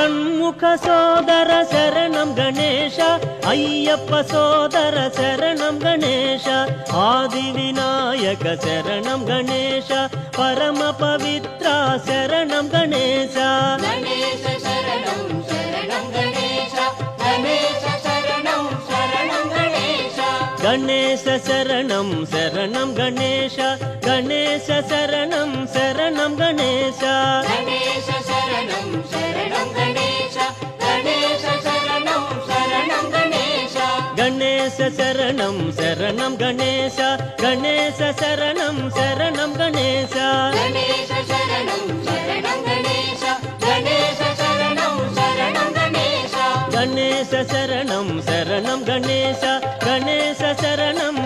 షణ్ముఖ సోదర శరణం గణేశ అయ్యప్ప సోదర శరణం గణేశ ఆది వినాయక శరణం గణేశ పరమ పవిత్ర శరణం గణేశ గణేశ శరణం శరణం గణేశ గణేశ శరణం శరణం గణేశ గణేశ శరణం శరణం గణేశ గణేశ శరణం శరణం గణేశ గణేశ శరణం శరణం గణేశ గణేశ శరణం శరణం గణేశ గణేశ శరణం శరణం గణేశ గణేశ శరణం శరణం గణేశ గణేశ శరణం శరణం గణేశ గణేశ శరణం శరణం గణేశ గణేశ శరణం శరణం గణేశ గణేశ శరణం